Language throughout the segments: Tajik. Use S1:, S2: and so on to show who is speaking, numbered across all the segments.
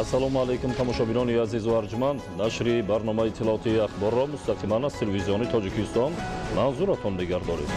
S1: Assalomu alaykum tomoshabinoni aziz va arjmand. Nashri barnoma itiloti akhborro mustaqimana az televizioni Tojikiston manzuratон nigар dorед.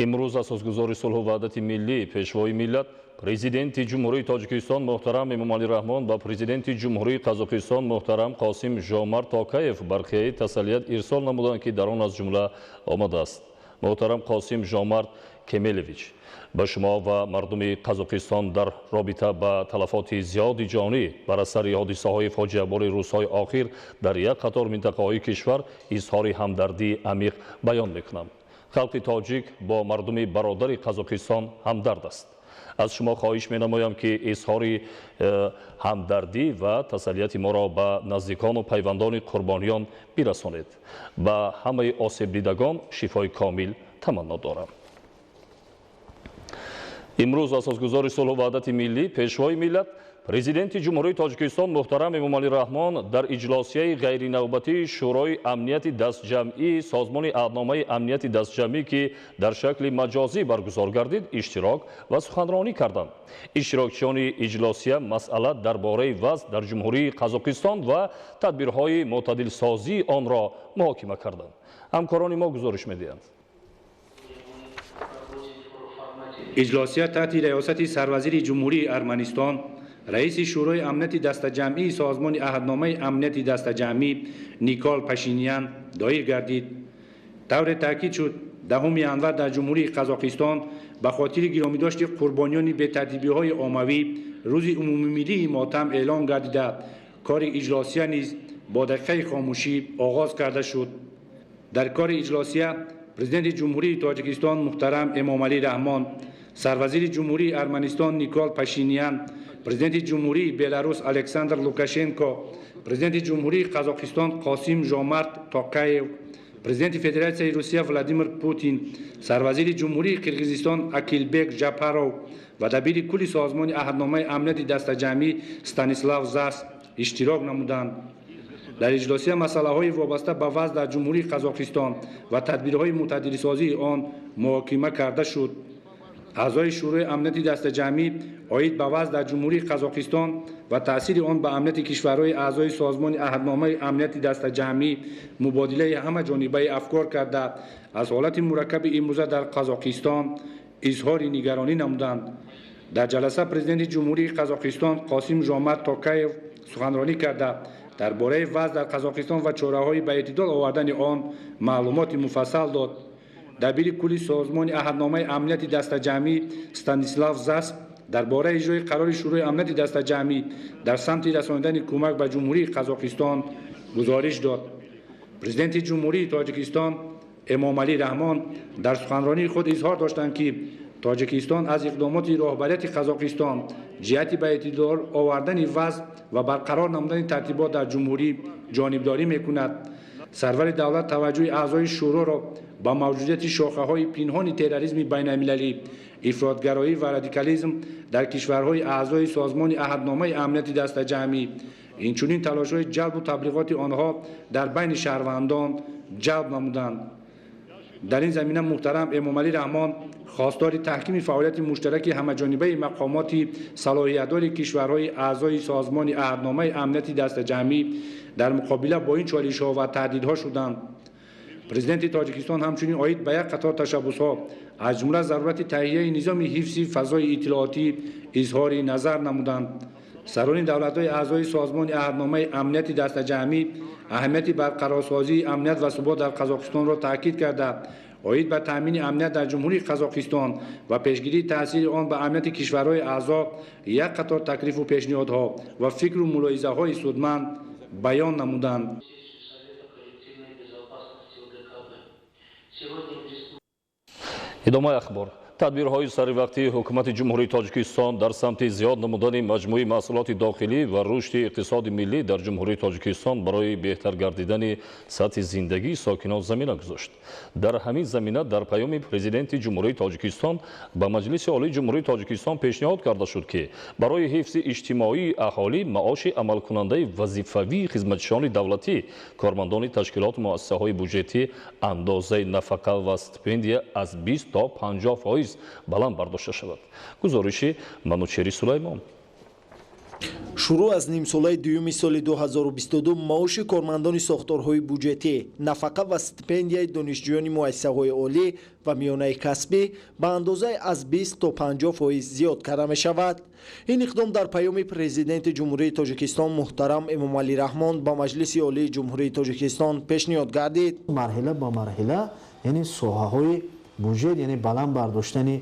S1: Имрӯз асосгузори сулҳу ваҳдати миллӣ пешвои миллат президенти ҷумҳурии Тоҷикистон муҳтарам Эмомалӣ Раҳмон ва президенти ҷумҳурии Қазоқистон муҳтарам Қосим Жомарт Токаев бархияи таслият ирсол намуданд ки дар он аз ҷумла омадааст. Муҳтарам Қосим Жомарт Кемелевич, ба шумо ва мардуми Қазоқистон дар робита ба талафоти зиёди ҷонӣ бар асари ҳодисаҳои фоҷиабори рӯзҳои охир дар як қатор минтақаҳои кишвар изҳори ҳамдардии амиқ баён мекунам. Халқи тоҷик бо мардуми бародари Қазоқистон ҳамдард аст. Аз шумо хоҳиш менамоям ки изҳори ҳамдардӣ ва таслияти моро ба наздикону пайвандони қурбониён бирасонед. Ба ҳамаи осебдидагон шифои комил таманно дорам. Имрӯз асосгузори сулҳу ваҳдати миллӣ пешвои миллат президенти ҷумҳурии Тоҷикистон муҳтарам Эмомалӣ Раҳмон дар иҷлосияи ғайринавбатии шӯрои амнияти дастҷамъии созмони аҳдномаи амнияти дастҷамъӣ ки дар шакли маҷозӣ баргузор гардид иштирок ва суханронӣ карданд. Иштирокчиёни иҷлосия масъала дар бораи вазъ дар ҷумҳурии Қазоқистон ва тадбирҳои мӯътадилсозии онро муҳокима карданд. ҳамкорони мо гузориш медиҳанд.
S2: иҷлосия таҳти раёсати сарвазири ҷумҳурии Арманистон, раиси шӯрои амнияти дастаҷамъии созмони аҳдномаи амнияти дастаҷамъӣ Никол Пашинян доир гардид. тавре таъкид шуд 10 январ дар ҷумҳурии Қазоқистон ба хотири гиромидошти қурбонёни бетартибиҳои оммавӣ рӯзи умумимиллии мотам эълон гардида кори иҷлосия низ бо дақиқаи хомӯшӣ оғоз карда шуд. дар кори иҷлосия президенти ҷумҳурии Тоҷикистон муҳтарам Эмомалӣ Раҳмон, сарвазири ҷумҳурии Арманистон Никол Пашинян, президенти ҷумҳурии Беларус Александр Лукашенко, президенти ҷумҳурии Қазоқистон Қосим Жомарт Токаев, президенти Федератсияи Русия Владимир Путин, сарвазири ҷумҳурии Қирғизистон Акилбек Ҷапаров ва дабири кулли созмони аҳдномаи амнияти дастаҷамъӣ Станислав Зас иштирок намуданд. дар иҷлосия масъалаҳои вобаста ба вазъ дар ҷумҳурии Қазоқистон ва тадбирҳои мӯътадилсозии он муҳокима карда шуд. аъзои шӯрои амнияти дастаҷамъӣ оид ба вазъ дар ҷумҳурии Қазоқистон ва таъсири он ба амнияти кишварҳои аъзои созмони аҳдномаи амнияти дастаҷамъӣ мубодилаи ҳамаҷонибаи афкор карда аз ҳолати мураккаби имрӯза дар Қазоқистон изҳори нигаронӣ намуданд. дар ҷаласа президенти ҷумҳурии Қазоқистон Қосим Жомарт Токаев суханронӣ карда дар бораи вазъ дар Қазоқистон ва чораҳои ба эътидол овардани он маълумоти муфассал дод. дабири кулли созмони аҳдномаи амнияти дастаҷамъӣ Станислав Зас дар бораи иҷрои қарори шӯрои амнияти дастаҷамъӣ дар самти расонидани кӯмак ба ҷумҳурии Қазоқистон гузориш дод. президенти ҷумҳурии Тоҷикистон Эмомалӣ Раҳмон дар суханронии худ изҳор доштанд ки Тоҷикистон аз иқдомоти роҳбарияти Қазоқистон ҷиҳати ба эътидол овардани вазъ ва барқарор намудани тартибот дар ҷумҳурӣ ҷонибдорӣ мекунад. сарвари давлат таваҷҷӯҳи аъзои шӯроро ба мавҷудияти шохаҳои пинҳони терроризми байналмилалӣ, ифротгароӣ ва радикализм дар кишварҳои аъзои созмони аҳдномаи амнияти дастаҷамъӣ, инчунин талошҳои ҷалбу таблиғоти онҳо дар байни шаҳрвандон ҷалб намуданд. дар ин замина муҳтарам Эмомалӣ Раҳмон хостори таҳкими фаъолияти муштараки ҳамаҷонибаи мақомоти салоҳиятдори кишварҳои аъзои созмони аҳдномаи амнияти дастаҷамъӣ дар муқобила бо ин чолишҳо ва таҳдидҳо шуданд. президенти Тоҷикистон ҳамчунин оид ба як қатор ташаббусҳо аз ҷумла зарурати таҳияи низоми ҳифзи фазои иттилоотӣ изҳори назар намуданд. сарони давлатҳои аъзои созмони аҳдномаи амнияти дастаҷамъӣ аҳамияти барқарорсозии амният ва субот дар Қазоқистонро таъкид карда оид ба таъмини амният дар ҷумҳурии Қазоқистон ва пешгирии таъсири он ба амнияти кишварҳои аъзо як қатор таклифу пешниҳодҳо ва фикру мулоҳизаҳои судманд баён намуданд.
S1: идомаи ахбор. тадбирҳои саривақтии ҳукумати ҷумҳурии Тоҷикистон дар самти зиёд намудани маҷмӯи маҳсулоти дохилӣ ва рушди иқтисоди миллӣ дар ҷумҳурии Тоҷикистон барои беҳтар гардидани сатҳи зиндагии сокинон замина гузошт. дар ҳамин замина дар паёми президенти ҷумҳурии Тоҷикистон ба Маҷлиси олии ҷумҳурии Тоҷикистон пешниҳод карда шуд ки барои ҳифзи иҷтимоии аҳолӣ маоши амалкунандаи вазифавии хизматчиёни давлатӣ, кормандони ташкилоту муассисаҳои буҷетӣ андозаи нафақа ва стипендия аз 20 то 50% баланд бардошта шавад. гузориши Манучери Сулаймон.
S3: шуруъ аз нимсолаи дуюми соли 2022 маоши кормандони сохторҳои буҷетӣ, нафақа ва стипендияи донишҷӯёни муассисаҳои олӣ ва миёнаи касбӣ ба андозае аз 20 то 50% зиёд карда мешавад. ин иқдом дар паёми президенти ҷумҳурии тоҷикистон муҳтарам Эмомалӣ Раҳмон ба Маҷлиси олии ҷумҳурии тоҷикистон пешниҳод гардид.
S4: марҳила ба марҳила яъне соҳаҳои буҷет, яъне баланд бардоштани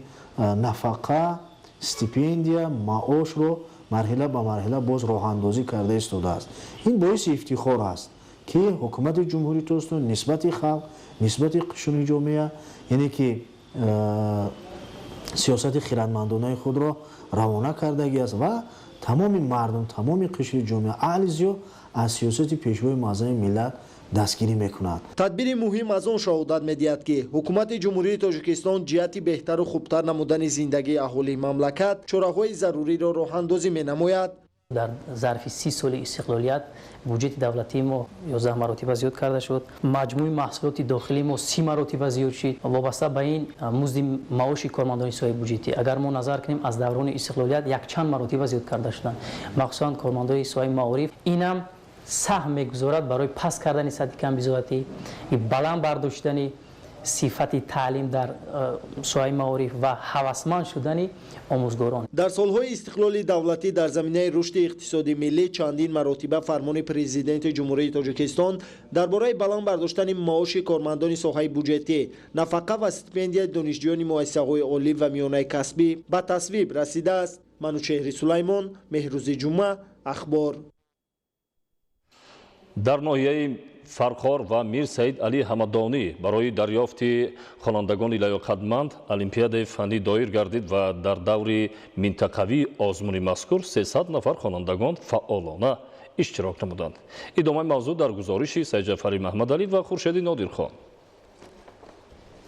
S4: нафақа, стипендия, маошро марҳила ба марҳила боз роҳандозӣ карда истодааст. ин боиси ифтихор аст ки ҳукумати ҷумҳурии тоҷикистон нисбати халқ, нисбати қишуни ҷомеа, яъне ки сиёсати хиратмандонаи худро равона кардагиаст ва тамоми мардум, тамоми қишри ҷомеа аҳли зиёд аз сиёсати пешвои маъзами миллат дастгирӣ мекунад.
S3: тадбири муҳим аз он шаҳодат медиҳад ки ҳукумати ҷумҳурии тоҷикистон ҷиҳати беҳтару хубтар намудани зиндагии аҳолии мамлакат чораҳои заруриро роҳандозӣ менамояд.
S5: дар зарфи 30 соли истиқлолият буҷети давлатии мо 11 маротиба зиёд карда шуд. маҷмӯи маҳсулоти дохилии мо 30 маротиба зиёд шуд. вобаста ба ин музди маоши кормандони соҳаи буҷетӣ агар мо назар кунем аз даврони истиқлолият якчанд маротиба зиёд карда шуданд. махсусан кормандони соҳаи маориф инам саҳм мегузорад барои паст кардани сатҳи камбизоатӣ, баланд бардоштани сифати таълим дар соҳаи маориф ва ҳавасманд шудани омӯзгорон.
S3: дар солҳои истиқлоли давлатӣ дар заминаи рушди иқтисоди миллӣ чандин маротиба фармони президенти ҷумҳурии тоҷикистон дар бораи баланд бардоштани маоши кормандони соҳаи буҷетӣ, нафақа ва стипендияи донишҷӯёни муассисаҳои олӣ ва миёнаи касбӣ ба тасвиб расидааст. манучеҳри Сулаймон, Меҳрӯзи ҷумъа, ахбор.
S1: дар ноҳияи Фархор ва Мир Саид Али Ҳамадонӣ барои дарёфти хонандагони лаёқатманд олимпиадаи фанӣ доир гардид ва дар даври минтақавии озмуни мазкур 300 нафар хонандагон фаъолона иштирок намуданд. идомаи мавзӯъ дар гузориши Саидҷафари Маҳмадалӣ ва Хуршеди Нодирхон.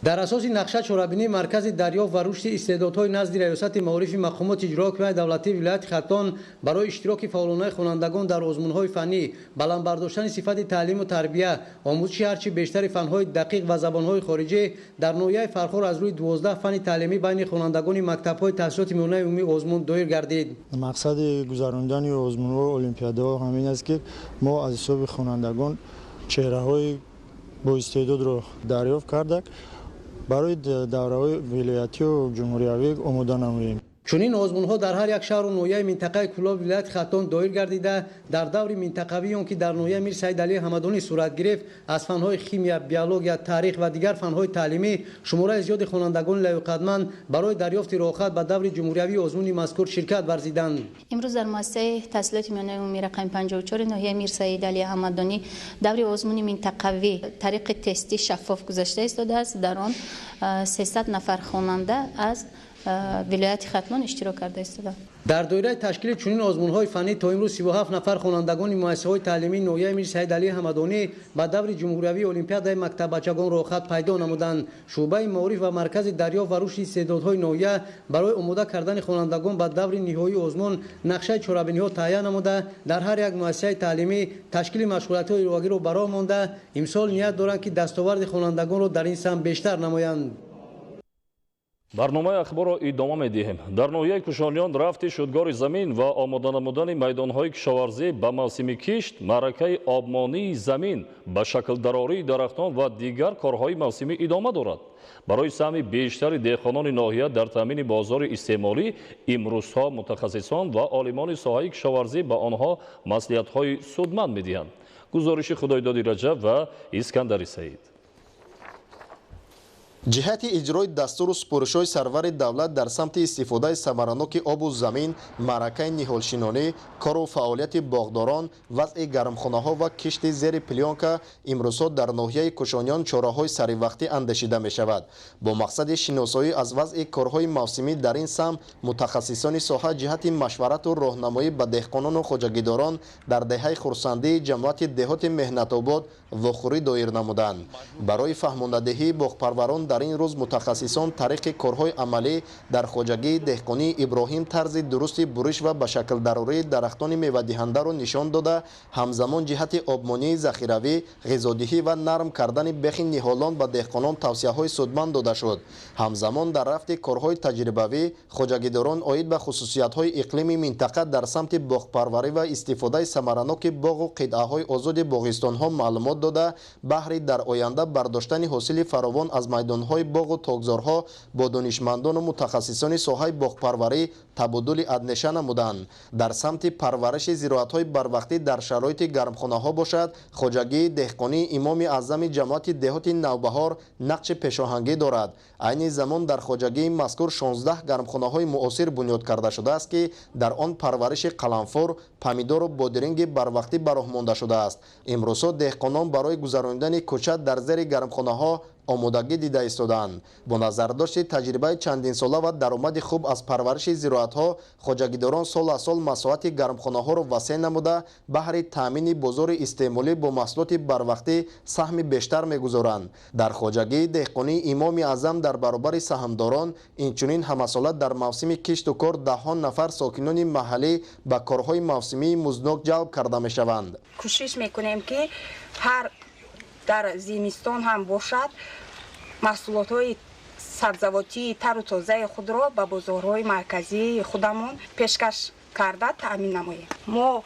S6: дар асоси нақша чорабинии маркази дарёфт ва рушди истеъдодҳои назди раёсати маорифи мақомоти иҷроҳокунандаи давлатии вилояти Хатон барои иштироки фаъолонаи хонандагон дар озмунҳои фанӣ, баландбардоштани сифати таълиму тарбия, омӯзиши ҳарчи бештари фанҳои дақиқ ва забонҳои хориҷӣ дар ноҳияи Фархор аз рӯи 12 фани таълимӣ байни хонандагони мактабҳои таҳсилоти миёнаи умумии озмун доир гардид.
S7: мақсади гузарондани озмунҳои олимпиадаҳо ҳамин аст ки мо аз ҳисоби хонандагон чеҳраҳои боистеъдодро дарёфт кардак барои давраҳои вилоятию ҷумҳуриявӣ омода намоем.
S6: чунин озмунҳо дар ҳар як шаҳру ноҳияи минтақаи кӯлоби вилояти Хатон доир гардида дар даври минтақавии он ки дар ноҳияи Мир Саид Али Ҳамадонӣ сурат гирифт аз фанҳои химия, биология, таърих ва дигар фанҳои таълимӣ шумораи зиёди хонандагони лаёқатманд барои дарёфти роҳхат ба даври ҷумҳуриявии озмуни мазкур ширкат варзиданд.
S8: имрӯз дар муассисаи таҳсилоти миёнаи умумии рақами 54 ноҳияи Мир Саид Али Ҳамадонӣ даври озмуни минтақавӣ тариқи тестӣ шаффоф гузашта истодааст. дар он 300 нафар хонанда аз вилояти Хатон иштирок карда истоданд.
S6: дар доираи ташкили чунин озмунҳои фанӣ то имрӯз 37 нафар хонандагони муассисаҳои таълимии ноҳияи Мир Саид Али Ҳамадонӣ ба даври ҷумҳуриявии олимпиадаи мактаббачагон роҳхат пайдо намуданд. шуъбаи маориф ва маркази дарёфт ва рушди истеъдодҳои ноҳия барои омода кардани хонандагон ба даври ниҳоии озмун нақшаи чорабиниҳо таҳия намуда дар ҳар як муассисаи таълимӣ ташкили машғулиятҳои иловагиро ба роҳ монда имсол ният доранд ки дастоварди хонандагонро дар ин самт бештар намоянд.
S1: барномаи ахборро идома медиҳем. дар ноҳияи Кушониён рафти шудгори замин ва омода намудани майдонҳои кишоварзӣ ба мавсими кишт, маъракаи обмонии замин ба шаклдарории дарахтон ва дигар корҳои мавсимӣ идома дорад. барои саҳми бештари деҳқонони ноҳия дар таъмини бозори истеъмолӣ имрӯзҳо мутахассисон ва олимони соҳаи кишоварзӣ ба онҳо маслиҳатҳои судманд медиҳанд. гузориши Худойдоди Раҷаб ва Искандари Саид.
S9: ҷиҳати иҷрои дастуру супоришҳои сарвари давлат дар самти истифодаи самараноки обу замин, маъракаи ниҳолшинонӣ, кору фаъолияти боғдорон, вазъи гармхонаҳо ва кишти зери плёнка имрӯзҳо дар ноҳияи Кушониён чораҳои саривақтӣ андешида мешавад. бо мақсади шиносоӣ аз вазъи корҳои мавсимӣ дар ин самт мутахассисони соҳа ҷиҳати машварату роҳнамоӣ ба деҳқонону хоҷагидорон дар деҳаи хурсандии ҷамъияти деҳоти Меҳнатобод вохӯрӣ доир намуданд. барои фаҳмондадеҳии боғпарварон дар ин рӯз мутахассисон тариқи корҳои амалӣ дар хоҷагии деҳқонии Иброҳим тарзи дурусти буриш ва ба шаклдарории дарахтони мевадиҳандаро нишон дода, ҳамзамон ҷиҳати обмонии захиравӣ, ғизодиҳӣ ва нарм кардани бехи ниҳолон ба деҳқонон тавсияҳои судманд дода шуд. ҳамзамон дар рафти корҳои таҷрибавӣ, хоҷагидорон оид ба хусусиятҳои иқлими минтақа дар самти боғпарварӣ ва истифодаи самараноки боғу қитъаҳои озоди боғистонҳо маълумот дода, баҳри дар оянда бардоштани ҳосили фаровон аз майдонҳои боғу тогзорҳо бо донишмандону мутахассисони соҳаи боғпарварӣ табодули андеша намуданд. дар самти парвариши зироатҳои барвақтӣ дар шароити гармхонаҳо бошад, хоҷагии деҳқонии имоми аъзами ҷамоати деҳоти Навбаҳор нақши пешоҳангӣ дорад. айни замон дар хоҷагии мазкур 16 гармхонаҳои муосир бунёд карда шудааст, ки дар он парвариши қаламфур, помидору бодиринги барвақтӣ ба роҳ монда шудааст. имрӯзҳо деҳқонон барои гузарондани кӯча дар зери гармхонаҳо омодагӣ дида истодаанд. бо назардошти таҷрибаи чандинсола ва даромади хуб аз парвариши зироатҳо, хоҷагидорон сол аз сол масоати гармхонаҳоро васеъ намуда, баҳри таъмини бозори истеъмолӣ бо маҳсулоти барвақтӣ саҳми бештар мегузоранд. дар хоҷагии деҳқонии имоми аъзам дар баробари саҳмдорон, инчунин ҳамасола дар мавсими кишту кор даҳҳон нафар сокинони маҳаллӣ ба корҳои мавсимии музнок ҷалб карда мешаванд.
S10: кӯшиш мекунем ки ҳар дар зимистон ҳам бошад маҳсулотҳои сабзавотии тару тозаи худро ба бозорҳои марказии худамон пешкаш карда таъмин намоем. мо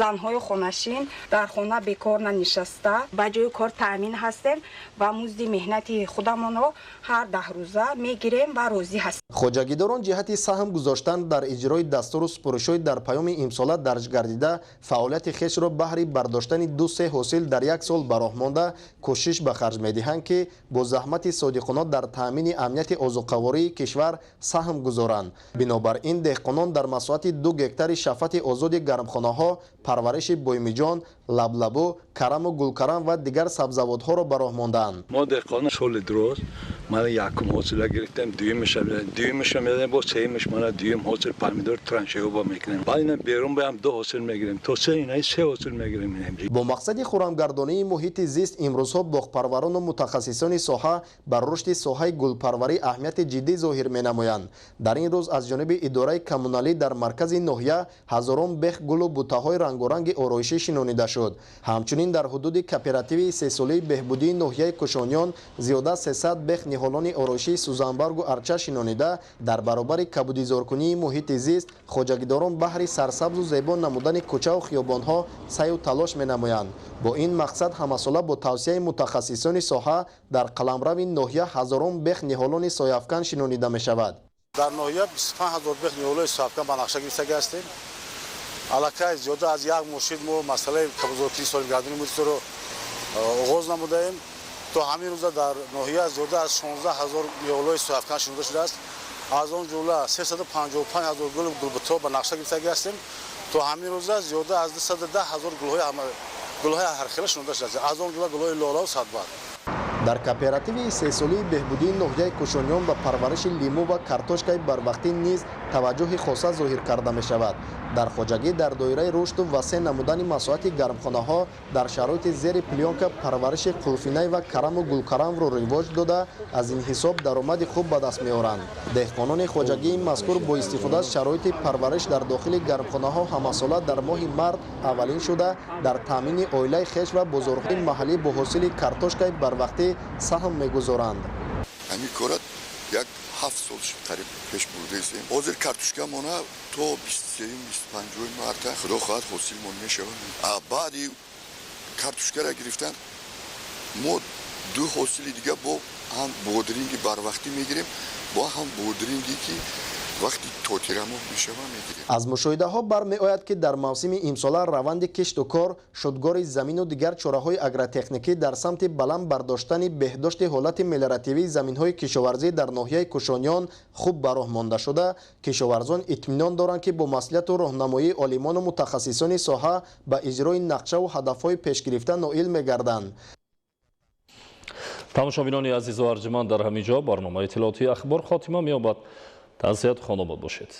S10: занҳои хонашин дар хона бекор нанишаста ба ҷои кор таъмин ҳастем ва музди меҳнати худамонро ҳар 10 рӯза мегирем ва розӣ ҳастем.
S9: хоҷагидорон ҷиҳати саҳм гузоштан дар иҷрои дастуру супуришҳои дар паёми имсола дарҷ гардида фаъолияти хешро баҳри бардоштани 2-3 ҳосил дар як сол ба роҳ монда кӯшиш ба харҷ медиҳанд, ки бо заҳмати содиқона дар таъмини амнияти озуқавории кишвар саҳм гузоранд. бинобар ин деҳқонон дар масоати 2 гектари шафати озоди гармхонаҳо парвариши боймиҷон, лаблабу, караму гулкарам ва дигар сабзавотҳоро ба роҳ мондаанд.
S11: мо деҳқона соли дуруз мана якум ҳосила гирифтем, дуюмешро медадем, бо сеюмеш мана дуюм ҳосил помидор траншеҳоба мекунем. баъд ина берун баям 2 ҳосил мегирем, то се инаи 3 ҳосил мегирем.
S9: бо мақсади хӯрамгардонии муҳити зист, имрӯзҳо боғпарварону мутахассисони соҳа бар рушди соҳаи гулпарварӣ аҳамияти ҷиддӣ зоҳир менамоянд. дар ин рӯз аз ҷониби идораи коммуналӣ дар маркази ноҳия ҳазорон бех гулу бутаҳои рангоранги ороишӣ шинонида шуд. ҳамчунин дар ҳудуди кооперативи сесолии беҳбудии ноҳияи кушониён зиёда 300 бех ниҳолони ороишии сузанбаргу арча шинонида, дар баробари кабудизоркунии муҳити зист, хоҷагидорон баҳри сарсабзу зебо намудани кӯчаву хиёбонҳо сайю талош менамоянд. бо ин мақсад ҳамасола бо тавсияи мутахассисони соҳа дар қаламрави ноҳия ҳазорон бех ниҳолони сояфкан шинонида мешавад.
S12: дар ноҳия 25 000 бех ниҳолони сояфкан ба нақша гирифтага ҳастем. аллакай зиёда аз як муршид мо масъалаи кабудизоркунии солимгардонии муҳитро оғоз намудаем. то ҳамин рӯза дар ноҳия зиёда аз 16 000 ниҳолои сояфкан шинода шудааст. аз он ҷумла 355 000 гули гулбутҳо ба нақша гирифтага ҳастем. то ҳамин рӯза зиёда аз 210 000 гулҳои ҳархела шинода шудааст. аз он ҷумла гулҳои лола ва садбар.
S9: дар кооперативи сесолии беҳбудии ноҳияи кушониён ба парвариши лимӯ ва картошкаи барвақтӣ низ таваҷҷӯҳи хоса зоҳир карда мешавад. дар хоҷагӣ дар доираи рушду васеъ намудани масоати гармхонаҳо дар шароити зери плёнка парвариши қулфинай ва караму гулкарамро ривоҷ дода, аз ин ҳисоб даромади хуб ба даст меоранд. деҳқонони хоҷагии мазкур бо истифода аз шароити парвариш дар дохили гармхонаҳо ҳамасола дар моҳи март аввалин шуда, дар таъмини оилаи хеш ва бозорҳои маҳаллӣ бо ҳосили картошкаи барвақтӣ саҳм мегузоранд.
S13: ҳамин кора як 7 сол қариб пеш бурдаистем. ҳозир картошкамона то 23-25 марта худо хоҳад ҳосилмон мешавад. баъди картошкара гирифтан мо 2 ҳосили дига бо ҳам бодиринги барвақтӣ мегирем, бо ҳам бодиринги ки вақти тотирамо мешава мегирем.
S9: аз мушоҳидаҳо бармеояд, ки дар мавсими имсола раванди кишту кор, шудгори замину дигар чораҳои агротехникӣ дар самти баланд бардоштани беҳдошти ҳолати мелиоративии заминҳои кишоварзӣ дар ноҳияи кушониён хуб ба роҳ монда шуда, кишоварзон итминон доранд, ки бо маслиҳату роҳнамоии олимону мутахассисони соҳа ба иҷрои нақшаву ҳадафҳои пешгирифта ноил мегарданд.
S1: тамошобинони азизу арҷуманд, дар ҳамин ҷо барномаи иттилоотии ахбор хотима меёбад. тансият хонобод бошед.